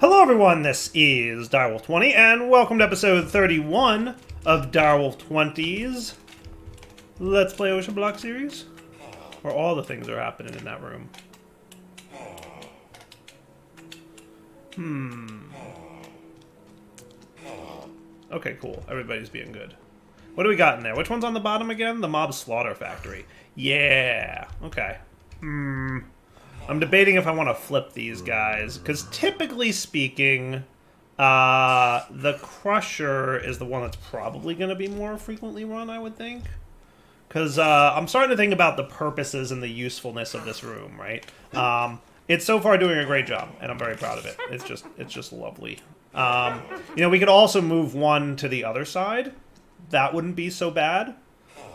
Hello everyone, this is Direwolf20, and welcome to episode 31 of Direwolf20's Let's Play OceanBlock series, where all the things are happening in that room. Okay, cool. Everybody's being good. What do we got in there? Which one's on the bottom again? The Mob Slaughter Factory. Yeah, okay. I'm debating if I want to flip these guys, because typically speaking, the Crusher is the one that's probably going to be more frequently run, I would think. Because I'm starting to think about the purposes and the usefulness of this room, right? It's so far doing a great job, and I'm very proud of it. It's just lovely. You know, we could also move one to the other side. That wouldn't be so bad.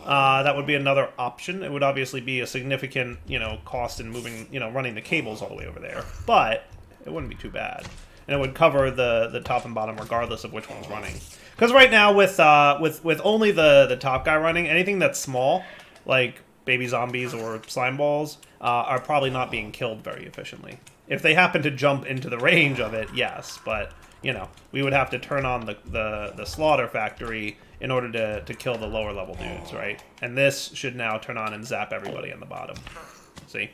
That would be another option. It would obviously be a significant, cost in moving, running the cables all the way over there. But it wouldn't be too bad. And it would cover the top and bottom regardless of which one's running. Because right now with only the top guy running, anything that's small, like baby zombies or slime balls, are probably not being killed very efficiently. If they happen to jump into the range of it, yes. But, we would have to turn on the slaughter factory in order to kill the lower level dudes, right? And this should now turn on and zap everybody on the bottom. See?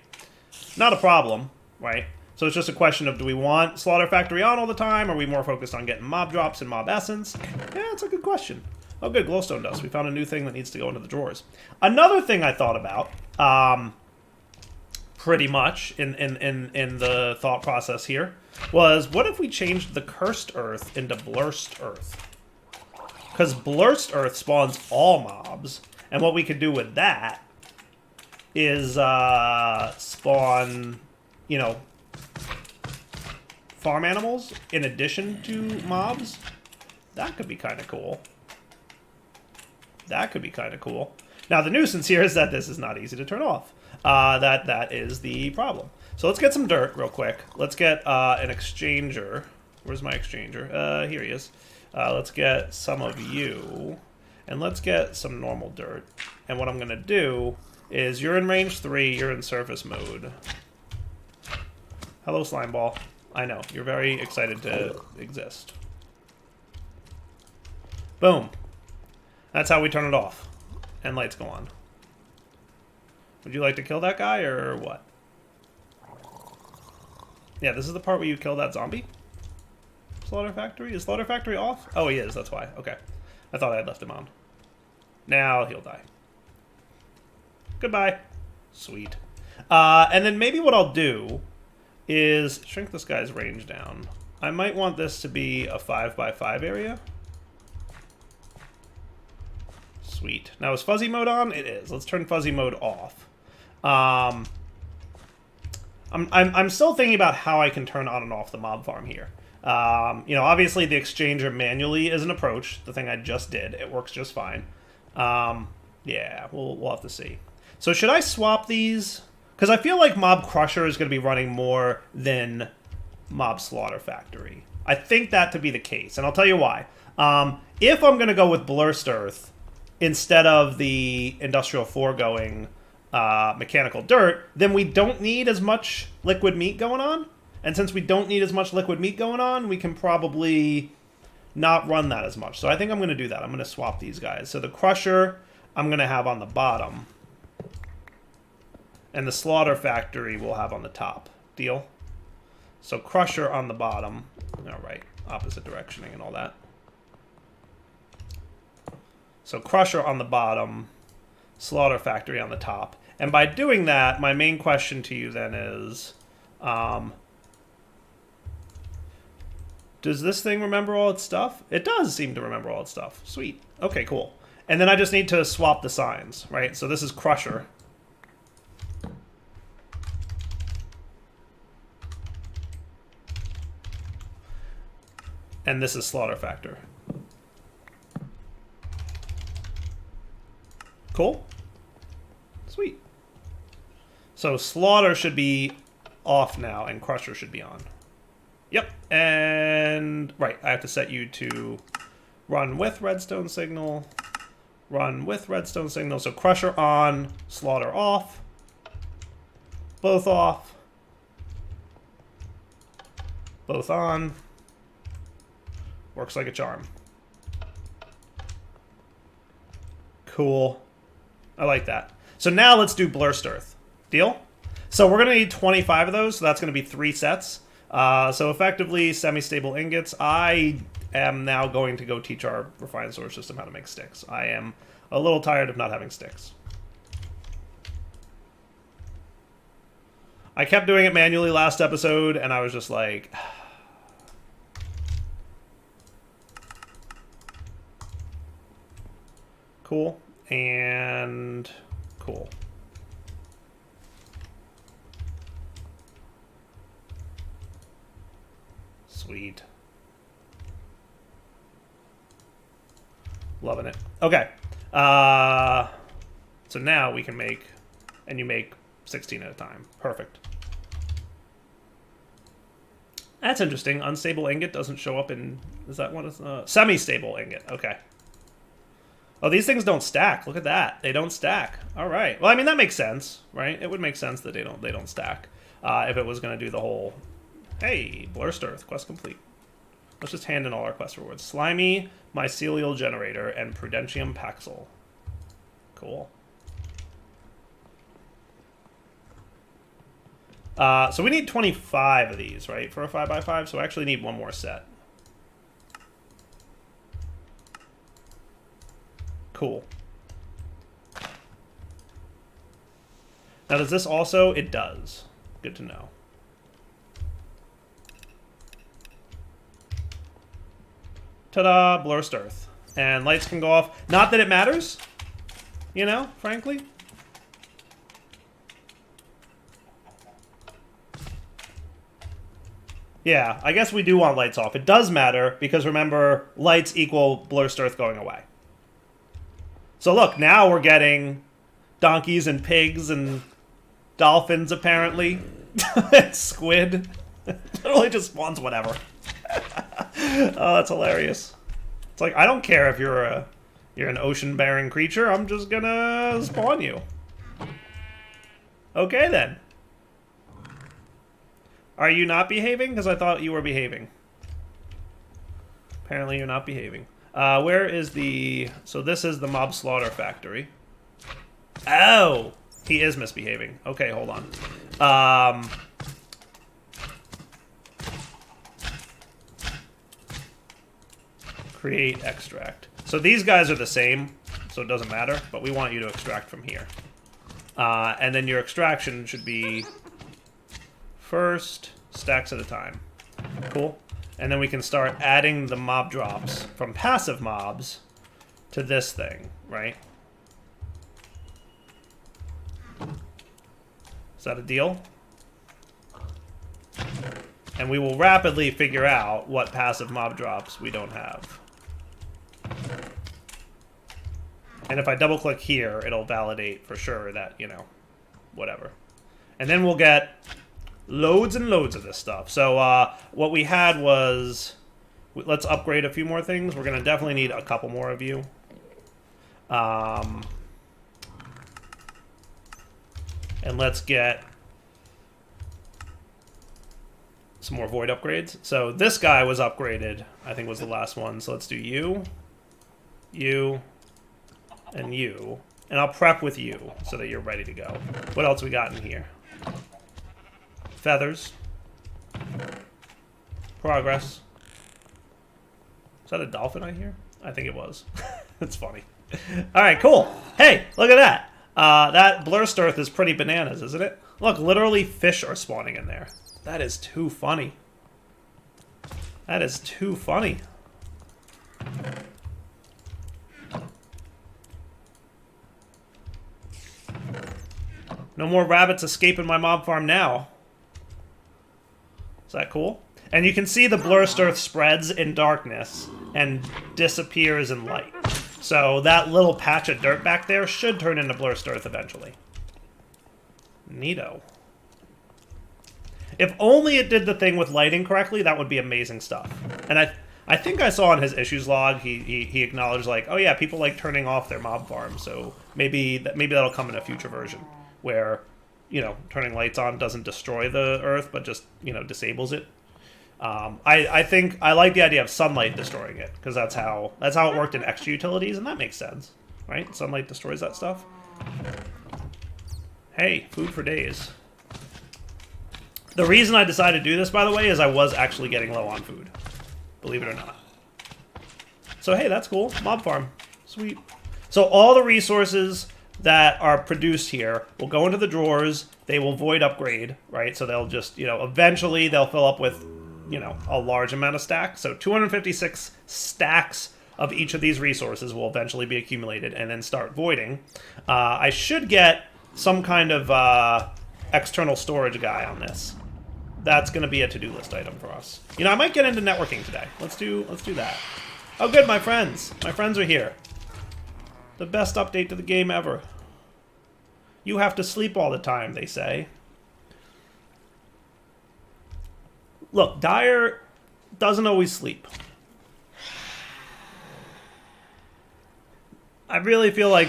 Not a problem, right? So it's just a question of, do we want Slaughter Factory on all the time? Or are we more focused on getting mob drops and mob essence? Yeah, it's a good question. Oh, good, glowstone dust. We found a new thing that needs to go into the drawers. Another thing I thought about, pretty much in the thought process here, was what if we changed the Cursed Earth into Blursed Earth? Because Blursed Earth spawns all mobs, and what we could do with that is spawn, farm animals in addition to mobs. That could be kind of cool. That could be kind of cool. Now, the nuisance here is that this is not easy to turn off. That is the problem. So let's get some dirt real quick. Let's get an exchanger. Where's my exchanger? Here he is. Let's get some of you, and let's get some normal dirt. And what I'm going to do is, you're in range 3, you're in surface mode. Hello, slime ball. I know, you're very excited to exist. Boom. That's how we turn it off. And lights go on. Would you like to kill that guy, or what? Yeah, this is the part where you kill that zombie? Slaughter Factory? Is Slaughter Factory off? Oh, he is, that's why. Okay. I thought I had left him on. Now he'll die. Goodbye. Sweet. And then maybe what I'll do is shrink this guy's range down. I might want this to be a 5x5 area. Sweet. Now, is fuzzy mode on? It is. Let's turn fuzzy mode off. I'm still thinking about how I can turn on and off the mob farm here. Obviously the exchanger manually is an approach. The thing I just did. It works just fine. Yeah, we'll have to see. So should I swap these? Because I feel like Mob Crusher is going to be running more than Mob Slaughter Factory. I think that to be the case, and I'll tell you why. If I'm going to go with Blursed Earth instead of the Industrial Foregoing Mechanical Dirt, then we don't need as much liquid meat going on. And since we don't need as much liquid meat going on, we can probably not run that as much. So I think I'm going to do that. I'm going to swap these guys. So the Crusher, I'm going to have on the bottom. And the Slaughter Factory we'll have on the top. Deal? So Crusher on the bottom. All right. Opposite directioning and all that. So Crusher on the bottom. Slaughter Factory on the top. And by doing that, my main question to you then is... does this thing remember all its stuff? It does seem to remember all its stuff. Sweet. Okay, cool. And then I just need to swap the signs, right? So this is Crusher. And this is Slaughter Factor. Cool. Sweet. So Slaughter should be off now, and Crusher should be on. Yep, and right, I have to set you to run with redstone signal, run with redstone signal. So Crusher on, Slaughter off, both off, Both on. Works like a charm. Cool. I like that. So now let's do Blursed Earth. Deal? So we're going to need 25 of those, so that's going to be 3 sets. So effectively, semi-stable ingots. I am now going to go teach our refined solar system how to make sticks. I am a little tired of not having sticks. I kept doing it manually last episode, and I was just like... Cool. And... Cool. Sweet. Loving it. Okay. So now we can make... And you make 16 at a time. Perfect. That's interesting. Unstable ingot doesn't show up in... Is that one? Semi-stable ingot. Okay. Oh, these things don't stack. Look at that. They don't stack. All right. Well, I mean, that makes sense, right? It would make sense that they don't stack. If it was going to do the whole... Hey, Blursed Earth. Quest complete. Let's just hand in all our quest rewards. Slimy, Mycelial Generator, and Prudentium Paxil. Cool. So we need 25 of these, right, for a 5x5, so I actually need one more set. Cool. Now, does this also? It does. Good to know. Ta-da! Blursed Earth. And lights can go off. Not that it matters, you know, frankly. Yeah, I guess we do want lights off. It does matter, because remember, lights equal Blursed Earth going away. So look, now we're getting donkeys and pigs and dolphins, apparently. And squid. Literally just spawns whatever. Oh, that's hilarious. It's like, I don't care if you're an ocean-bearing creature, I'm just gonna spawn you. Okay, then. Are you not behaving? Because I thought you were behaving. Apparently you're not behaving. Where is the... So this is the mob slaughter factory. Oh! He is misbehaving. Okay, hold on. Create extract. So these guys are the same, so it doesn't matter, but we want you to extract from here. And then your extraction should be... First, stacks at a time. Cool. And then we can start adding the mob drops from passive mobs to this thing, right? Is that a deal? And we will rapidly figure out what passive mob drops we don't have. And if I double click here, it'll validate for sure that, you know, whatever. And then we'll get... loads and loads of this stuff. So what we had was... Let's upgrade a few more things. We're going to definitely need a couple more of you. And let's get some more void upgrades. So this guy was upgraded. I think was the last one. So let's do you, and you. And I'll prep with you so that you're ready to go. What else we got in here? Feathers. Progress. Is that a dolphin I hear? I think it was. It's funny. Alright, cool. Hey, look at that. That Blursed Earth is pretty bananas, isn't it? Look, literally fish are spawning in there. That is too funny. That is too funny. No more rabbits escaping my mob farm now. Is that cool? And you can see the Blursed Earth spreads in darkness and disappears in light. So that little patch of dirt back there should turn into Blursed Earth eventually. Neato. If only it did the thing with lighting correctly, that would be amazing stuff. And I think I saw in his issues log, he acknowledged, like, oh yeah, people like turning off their mob farm, so maybe that'll come in a future version, where, you know, turning lights on doesn't destroy the Earth, but just, you know, disables it. I think I like the idea of sunlight destroying it, because that's how it worked in extra utilities, and that makes sense, right? Sunlight destroys that stuff. Hey, food for days. The reason I decided to do this, by the way, is I was actually getting low on food. Believe it or not. So hey, that's cool. Mob farm. Sweet. So all the resources that are produced here will go into the drawers. They will void upgrade, right? So they'll just, eventually they'll fill up with, a large amount of stacks. So 256 stacks of each of these resources will eventually be accumulated and then start voiding. I should get some kind of external storage guy on this. That's going to be a to-do list item for us. I might get into networking today. Let's do that. Oh, good, my friends. My friends are here. The best update to the game ever. You have to sleep all the time, they say. Look, Dyer doesn't always sleep. I really feel like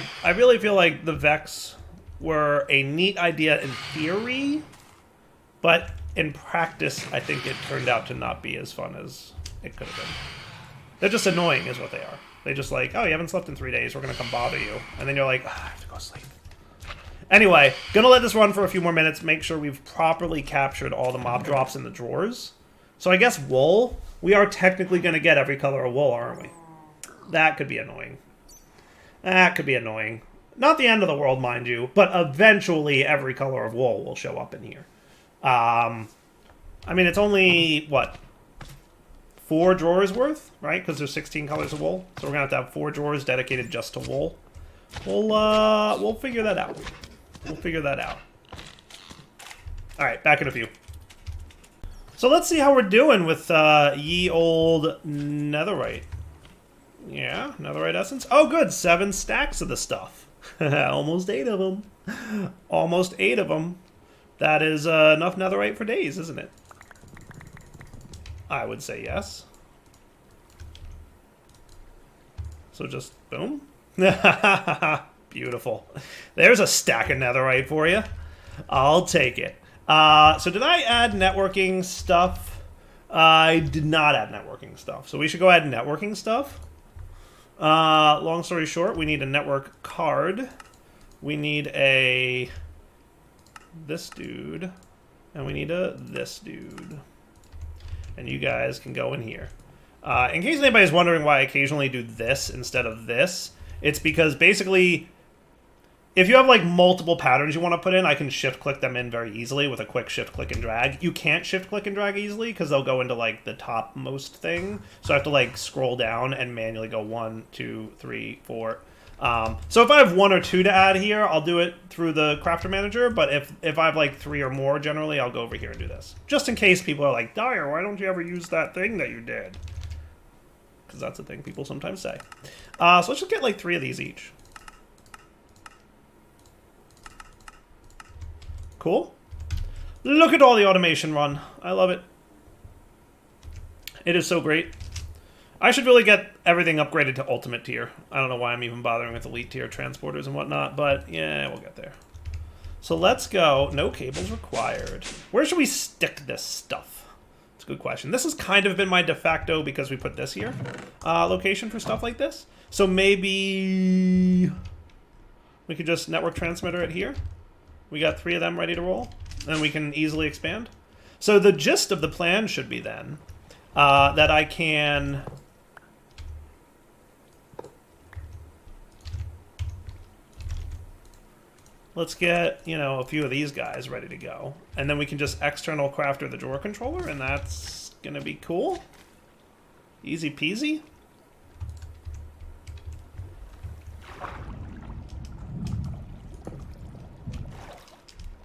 the Vex were a neat idea in theory, but in practice, I think it turned out to not be as fun as it could have been. They're just annoying, is what they are. They just like, oh, you haven't slept in 3 days, we're gonna come bother you. And then you're like, I have to go sleep. Anyway, gonna let this run for a few more minutes, make sure we've properly captured all the mob drops in the drawers. So I guess wool, we are technically gonna get every color of wool, aren't we? That could be annoying. That could be annoying. Not the end of the world, mind you, but eventually every color of wool will show up in here. I mean, it's only, what, 4 drawers worth, right? Because there's 16 colors of wool. So we're going to have 4 drawers dedicated just to wool. We'll figure that out. We'll figure that out. All right, back in a few. So let's see how we're doing with ye old netherite. Yeah, netherite essence. Oh, good. 7 stacks of the stuff. Almost 8 of them. Almost 8 of them. That is enough netherite for days, isn't it? I would say yes. So just boom. Beautiful. There's a stack of netherite for you. I'll take it. So did I add networking stuff? I did not add networking stuff. So we should go add networking stuff. Long story short, we need a network card. We need a this dude. And we need a this dude. And you guys can go in here. In case anybody's wondering why I occasionally do this instead of this, it's because basically, if you have like multiple patterns you want to put in, I can shift-click them in very easily with a quick shift-click and drag. You can't shift-click and drag easily because they'll go into like the topmost thing. So I have to like scroll down and manually go 1, 2, 3, 4. So if I have 1 or 2 to add here, I'll do it through the crafter manager. But if I have like 3 or more, generally, I'll go over here and do this. Just in case people are like, Dyer, why don't you ever use that thing that you did? Because that's a thing people sometimes say. So let's just get like 3 of these each. Cool. Look at all the automation run. I love it. It is so great. I should really get everything upgraded to ultimate tier. I don't know why I'm even bothering with elite tier transporters and whatnot, but yeah, we'll get there. So let's go. No cables required. Where should we stick this stuff? It's a good question. This has kind of been my de facto, because we put this here, location for stuff like this. So maybe we could just network transmitter it here. We got 3 of them ready to roll, and we can easily expand. So the gist of the plan should be then that I can... Let's get, a few of these guys ready to go. And then we can just external crafter the drawer controller, and that's going to be cool. Easy peasy.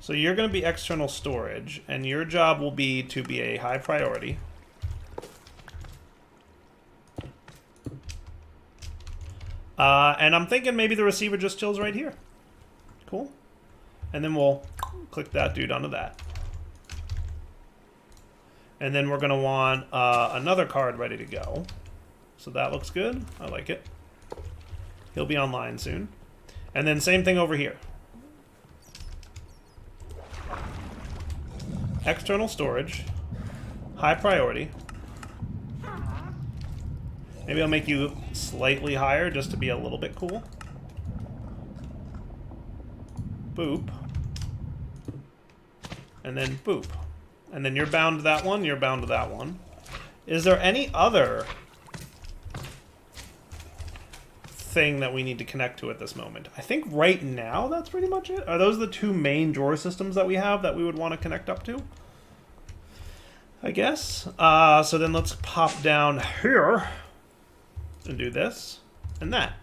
So you're going to be external storage, and your job will be to be a high priority. And I'm thinking maybe the receiver just chills right here. Cool. And then we'll click that dude onto that. And then we're going to want another card ready to go. So that looks good. I like it. He'll be online soon. And then same thing over here. External storage. High priority. Maybe I'll make you slightly higher just to be a little bit cool. Boop. And then boop. And then you're bound to that one, you're bound to that one. Is there any other thing that we need to connect to at this moment? I think right now that's pretty much it. Are those the two main drawer systems that we have that we would want to connect up to? I guess. So then let's pop down here and do this and that.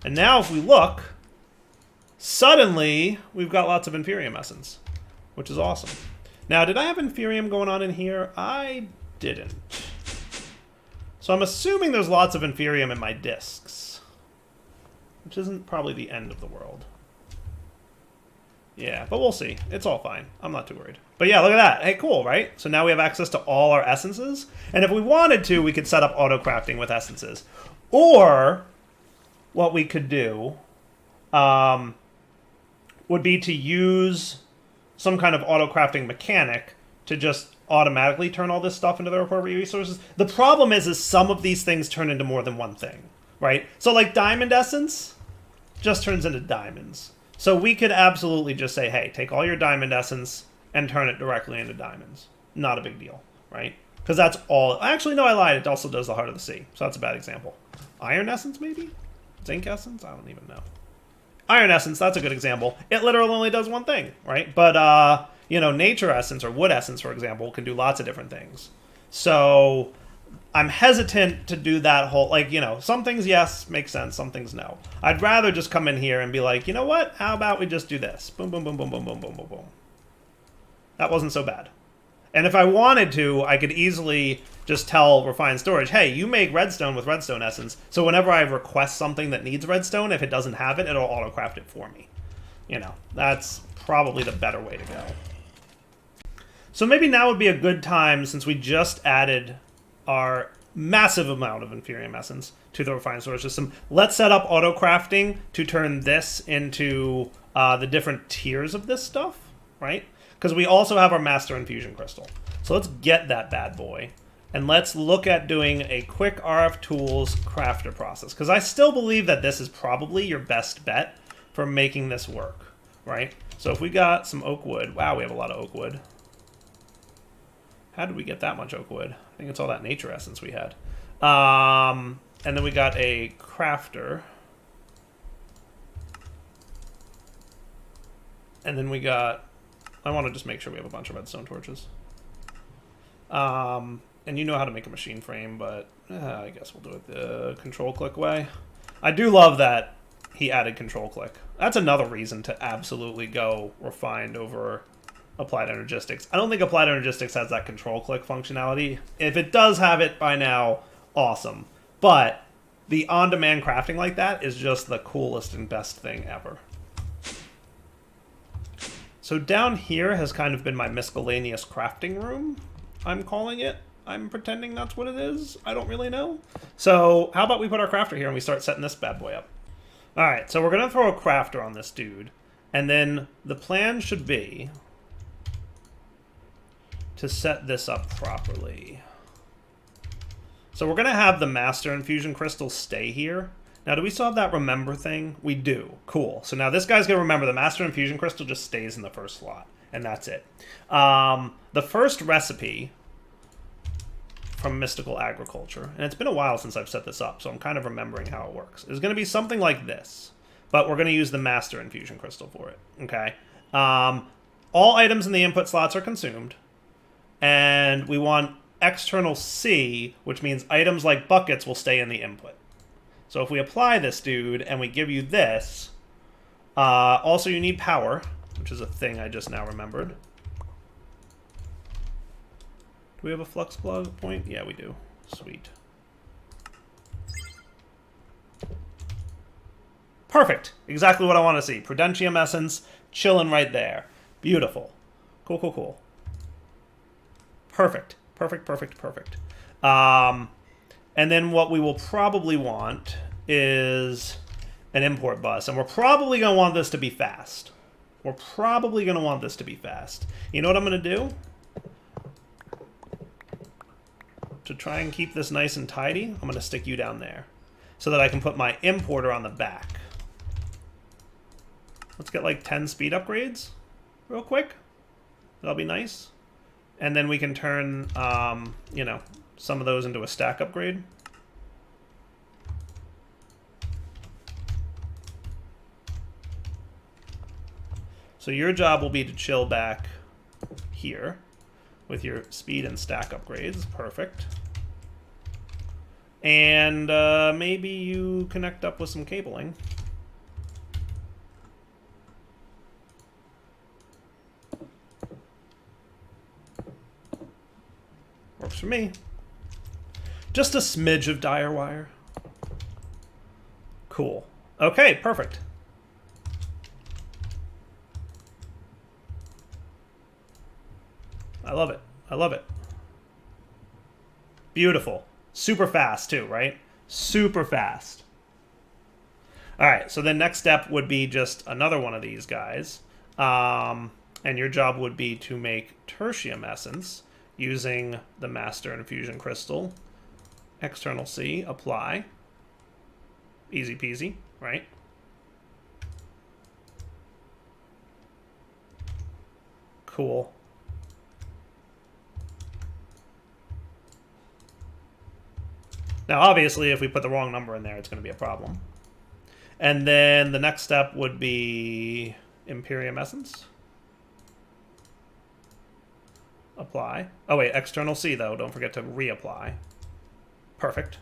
And now if we look, suddenly we've got lots of Inferium Essence, which is awesome. Now, did I have Inferium going on in here? I didn't. So I'm assuming there's lots of Inferium in my discs, which isn't probably the end of the world. Yeah, but we'll see. It's all fine. I'm not too worried. But yeah, look at that. Hey, cool, right? So now we have access to all our essences. And if we wanted to, we could set up auto-crafting with essences. Or what we could do would be to use some kind of auto-crafting mechanic to just automatically turn all this stuff into the appropriate resources. The problem is some of these things turn into more than one thing, right? So like diamond essence just turns into diamonds. So we could absolutely just say, hey, take all your diamond essence and turn it directly into diamonds. Not a big deal, right? Because that's all... Actually, no, I lied. It also does the Heart of the Sea. So that's a bad example. Iron essence, maybe? Zinc essence? I don't even know. Iron essence, that's a good example. It literally only does one thing, right? But, you know, nature essence or wood essence, for example, can do lots of different things. So I'm hesitant to do that whole... Like, you know, some things, yes, make sense. Some things, no. I'd rather just come in here and be like, you know what? How about we just do this? Boom, boom, boom, boom, boom, boom, boom, boom, boom. That wasn't so bad. And if I wanted to, I could easily just tell Refined Storage, hey, you make redstone with redstone essence, so whenever I request something that needs redstone, if it doesn't have it, it'll auto-craft it for me. You know, that's probably the better way to go. So maybe now would be a good time, since we just added our massive amount of Inferium Essence to the Refined Storage system, let's set up auto-crafting to turn this into the different tiers of this stuff, right? Because we also have our Master Infusion Crystal. So let's get that bad boy. And let's look at doing a quick RF Tools crafter process. Because I still believe that this is probably your best bet for making this work, right? So if we got some oak wood. Wow, we have a lot of oak wood. How did we get that much oak wood? I think it's all that nature essence we had. And then we got a crafter. And then we got... I want to just make sure we have a bunch of redstone torches. And you know how to make a machine frame, but I guess we'll do it the control click way. I do love that he added control click. That's another reason to absolutely go Refined over Applied Energistics. I don't think Applied Energistics has that control click functionality. If it does have it by now, awesome. But the on-demand crafting like that is just the coolest and best thing ever. So down here has kind of been my miscellaneous crafting room, I'm calling it. I'm pretending that's what it is. I don't really know. So how about we put our crafter here and we start setting this bad boy up. All right, so we're going to throw a crafter on this dude. And then the plan should be to set this up properly. So we're going to have the Master Infusion Crystal stay here. Now, do we still have that remember thing? We do. Cool. So now this guy's going to remember the Master Infusion Crystal just stays in the first slot. And that's it. The first recipe from Mystical Agriculture, and it's been a while since I've set this up, so I'm kind of remembering how it works, is going to be something like this. But we're going to use the Master Infusion Crystal for it. Okay? All items in the input slots are consumed. And we want external C, which means items like buckets will stay in the input. So if we apply this dude and we give you this, also you need power, which is a thing I just now remembered. Do we have a flux plug point? Yeah, we do. Sweet. Perfect. Exactly what I want to see. Prudentium Essence, chilling right there. Beautiful. Cool, cool, cool. Perfect. Perfect, perfect, perfect. And then what we will probably want is an import bus. And we're probably going to want this to be fast. We're probably going to want this to be fast. You know what I'm going to do? to try and keep this nice and tidy, I'm going to stick you down there so that I can put my importer on the back. Let's get like 10 speed upgrades real quick. That'll be nice. And then we can turn, you know, some of those into a stack upgrade. So your job will be to chill back here with your speed and stack upgrades. Perfect. And maybe you connect up with some cabling. Works for me. Just a smidge of dire wire. Cool. Okay, perfect. I love it. I love it. Beautiful. Super fast, too, right? Super fast. All right, so the next step would be just another one of these guys. And your job would be to make tertium essence using the master infusion crystal. External C, apply. Easy peasy, right? Cool. Now, obviously, if we put the wrong number in there, it's going to be a problem. And then the next step would be Imperium Essence. Apply. Oh, wait, external C, though. Don't forget to reapply. Perfect.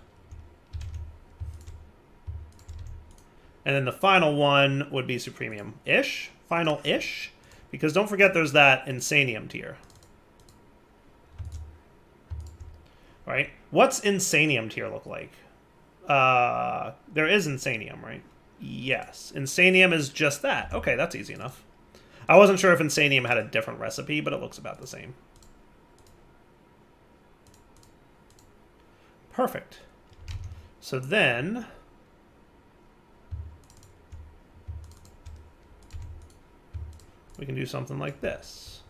And then the final one would be Supremium-ish. Final-ish. Because don't forget there's that Insanium tier. Right? What's Insanium tier look like? There is Insanium, right? Yes. Insanium is just that. Okay, that's easy enough. I wasn't sure if Insanium had a different recipe, but it looks about the same. Perfect. So then we can do something like this.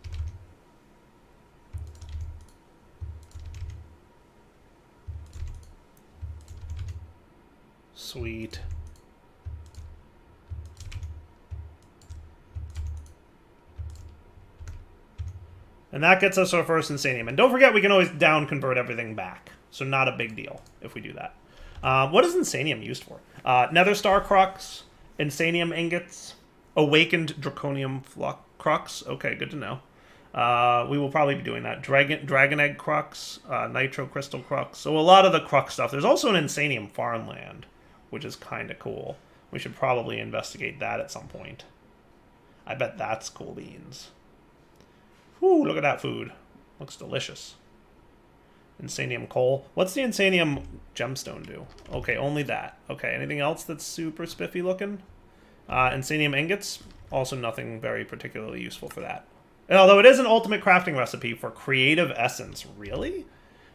Sweet. And that gets us our first Insanium. And don't forget, we can always down convert everything back. So not a big deal if we do that. What is Insanium used for? Nether Star Crux, Insanium Ingots, Awakened Draconium Crux. Okay, good to know. We will probably be doing that. Dragon Egg Crux, Nitro Crystal Crux. So a lot of the Crux stuff. There's also an Insanium Farmland, which is kind of cool. We should probably investigate that at some point. I bet that's cool beans. Whew, look at that food. Looks delicious. Insanium coal. What's the Insanium gemstone do? Okay, only that. Okay, anything else that's super spiffy looking? Insanium ingots. Also nothing very particularly useful for that. And although it is an ultimate crafting recipe for creative essence. Really?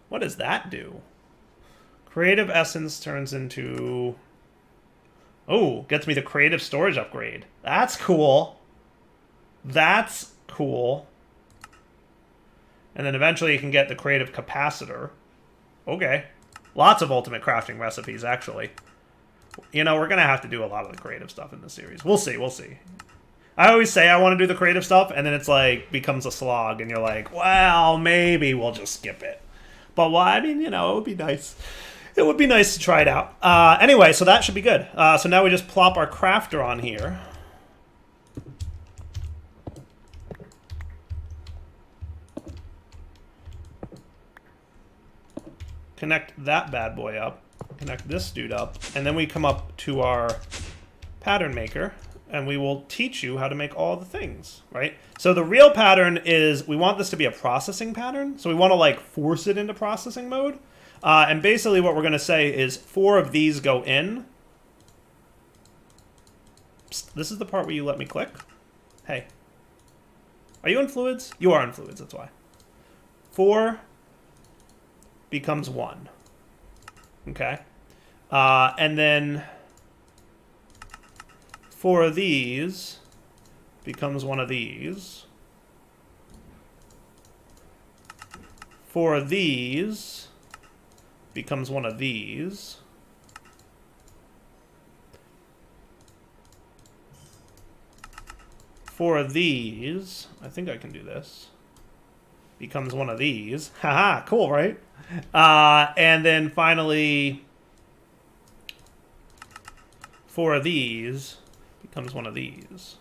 What does that do? Creative essence turns into... Oh, gets me the creative storage upgrade. That's cool. That's cool. And then eventually you can get the creative capacitor. Okay. Lots of ultimate crafting recipes, actually. You know, we're going to have to do a lot of the creative stuff in this series. We'll see, we'll see. I always say I want to do the creative stuff, and then it's like, becomes a slog, and you're like, well, maybe we'll just skip it. But, well, I mean, you know, it would be nice. It would be nice to try it out. Anyway, so that should be good. So now we just plop our crafter on here. Connect that bad boy up, connect this dude up, and then we come up to our pattern maker, and we will teach you how to make all the things, right? So the real pattern is, we want this to be a processing pattern, so we want to like force it into processing mode, and basically what we're going to say is 4 of these go in. Psst, this is the part where you let me click. Hey. Are you in fluids? You are in fluids, that's why. 4 becomes 1. Okay. And then 4 of these becomes 1 of these. 4 of these becomes one of these. Four of these, I think I can do this, becomes one of these. Haha, cool, right? And then finally, four of these becomes one of these.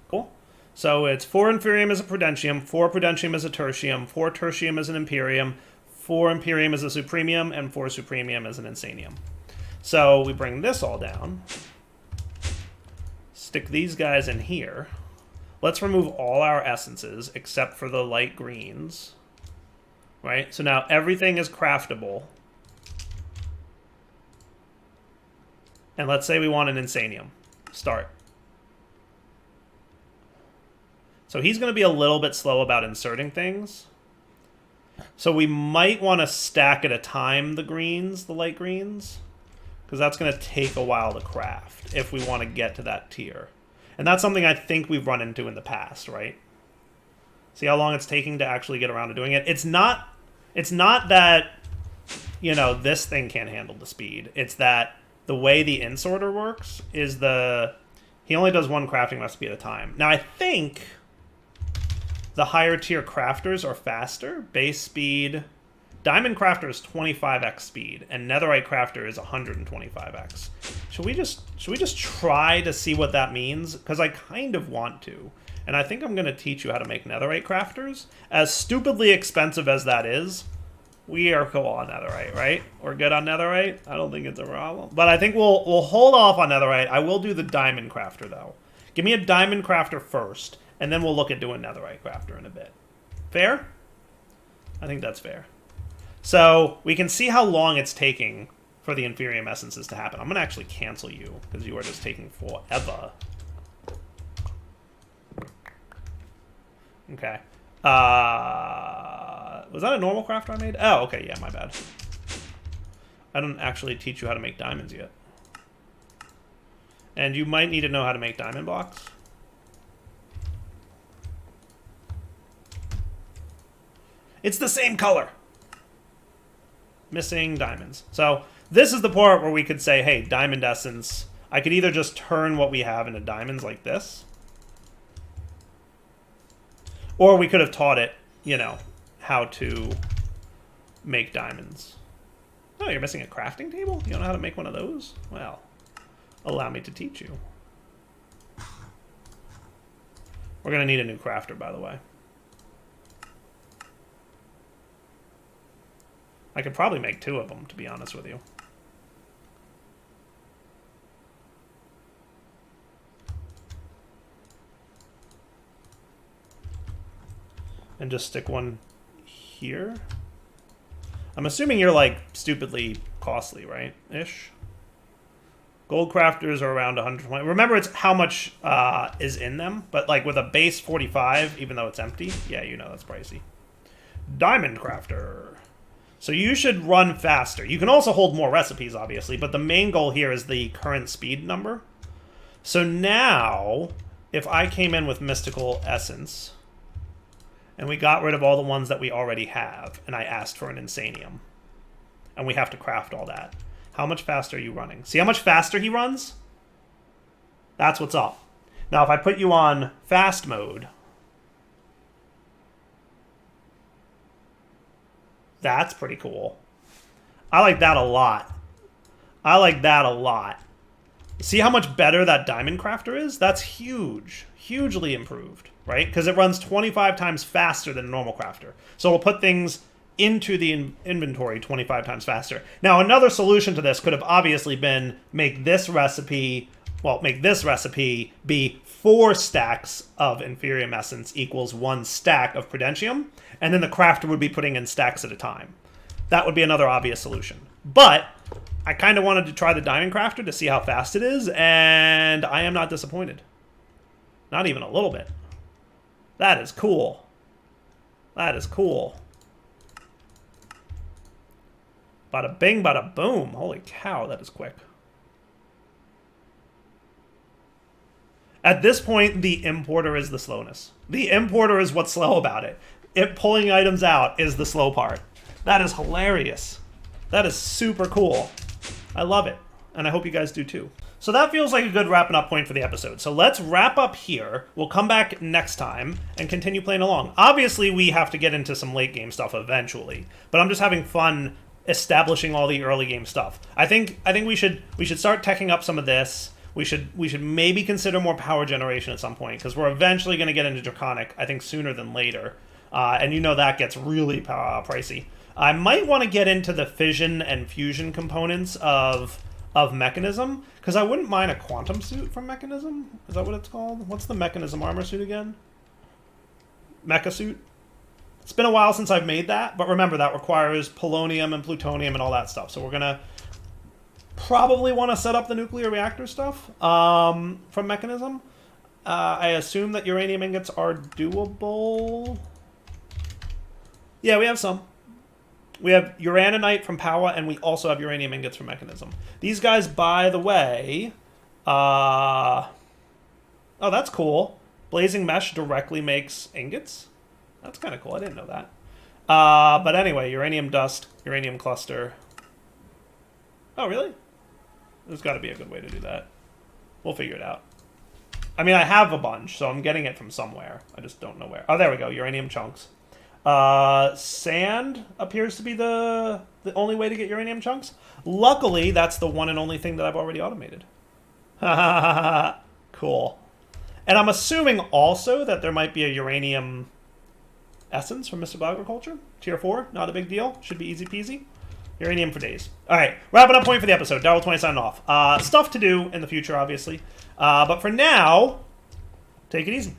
Cool. So it's 4 Inferium is a Prudentium, 4 Prudentium is a Tertium, 4 Tertium is an Imperium, 4 Imperium is a Supremium, and 4 Supremium is an Insanium. So we bring this all down, stick these guys in here. Let's remove all our essences except for the light greens. Right? So now everything is craftable. And let's say we want an Insanium. Start. So he's going to be a little bit slow about inserting things. So we might want to stack at a time the greens, the light greens. Because that's going to take a while to craft if we want to get to that tier. And that's something I think we've run into in the past, right? See how long it's taking to actually get around to doing it? It's not that, you know, this thing can't handle the speed. It's that the way the insorter works is he only does one crafting recipe at a time. Now, I think the higher tier crafters are faster. Base speed. Diamond Crafter is 25x speed, and Netherite Crafter is 125x. Should we just try to see what that means? Because I kind of want to. And I think I'm going to teach you how to make Netherite Crafters. As stupidly expensive as that is, we are cool on Netherite, right? We're good on Netherite? I don't think it's a problem. But I think we'll hold off on Netherite. I will do the Diamond Crafter, though. Give me a Diamond Crafter first, and then we'll look at doing Netherite Crafter in a bit. Fair? I think that's fair. So we can see how long it's taking for the Inferium Essences to happen. I'm going to actually cancel you, because you are just taking forever. Okay. Was that a normal crafter I made? Oh, okay, yeah, my bad. I don't actually teach you how to make diamonds yet. And you might need to know how to make diamond blocks. It's the same color. Missing diamonds. So this is the part where we could say, hey, diamond essence. I could either just turn what we have into diamonds like this, or we could have taught it, you know, how to make diamonds. Oh, you're missing a crafting table? You don't know how to make one of those? Well, allow me to teach you. We're going to need a new crafter, by the way. I could probably make 2 of them, to be honest with you. And just stick one here. I'm assuming you're, like, stupidly costly, right? Ish. Gold crafters are around 120. Remember, it's how much is in them. But, like, with a base 45, even though it's empty, yeah, you know that's pricey. Diamond crafter. So you should run faster. You can also hold more recipes, obviously, but the main goal here is the current speed number. So now, if I came in with Mystical Essence, and we got rid of all the ones that we already have, and I asked for an Insanium, and we have to craft all that, how much faster are you running? See how much faster he runs? That's what's up. Now, if I put you on fast mode, that's pretty cool. I like that a lot. I like that a lot. See how much better that Diamond Crafter is? That's huge. Hugely improved, right? Because it runs 25 times faster than a normal crafter. So it'll put things into the inventory 25 times faster. Now, another solution to this could have obviously been make this recipe be 4 stacks of Inferium Essence equals 1 stack of Prudentium, and then the crafter would be putting in stacks at a time. That would be another obvious solution. But I kind of wanted to try the Diamond Crafter to see how fast it is, and I am not disappointed. Not even a little bit. That is cool. That is cool. Bada bing, bada boom. Holy cow, that is quick. At this point, the importer is the slowness. The importer is what's slow about it. It pulling items out is the slow part. That is hilarious. That is super cool. I love it. And I hope you guys do too. So that feels like a good wrapping up point for the episode. So let's wrap up here. We'll come back next time and continue playing along. Obviously, we have to get into some late game stuff eventually, but I'm just having fun establishing all the early game stuff. I think we should start teching up some of this. We should maybe consider more power generation at some point, because we're eventually going to get into Draconic, I think sooner than later. And you know that gets really pricey. I might want to get into the fission and fusion components of Mechanism, because I wouldn't mind a quantum suit from Mechanism. Is that what it's called? What's the Mechanism armor suit again? Mecha suit? It's been a while since I've made that, but remember that requires polonium and plutonium and all that stuff. So we're going to probably want to set up the nuclear reactor stuff from Mechanism. I assume that uranium ingots are doable. Yeah, we have some. We have uraninite from Power, and we also have uranium ingots from Mechanism. These guys, by the way... oh, that's cool. Blazing Mesh directly makes ingots? That's kind of cool. I didn't know that. But anyway, uranium dust, uranium cluster. Oh, really? There's got to be a good way to do that. We'll figure it out. I mean, I have a bunch, so I'm getting it from somewhere. I just don't know where. Oh, there we go. Uranium chunks. Sand appears to be the only way to get uranium chunks. Luckily, that's the one and only thing that I've already automated. Cool. And I'm assuming also that there might be a uranium essence from Mystical Agriculture. Tier 4, not a big deal. Should be easy peasy. Uranium for days. All right, wrapping up point for the episode. Darryl20 signing off. Stuff to do in the future, obviously. But for now, take it easy.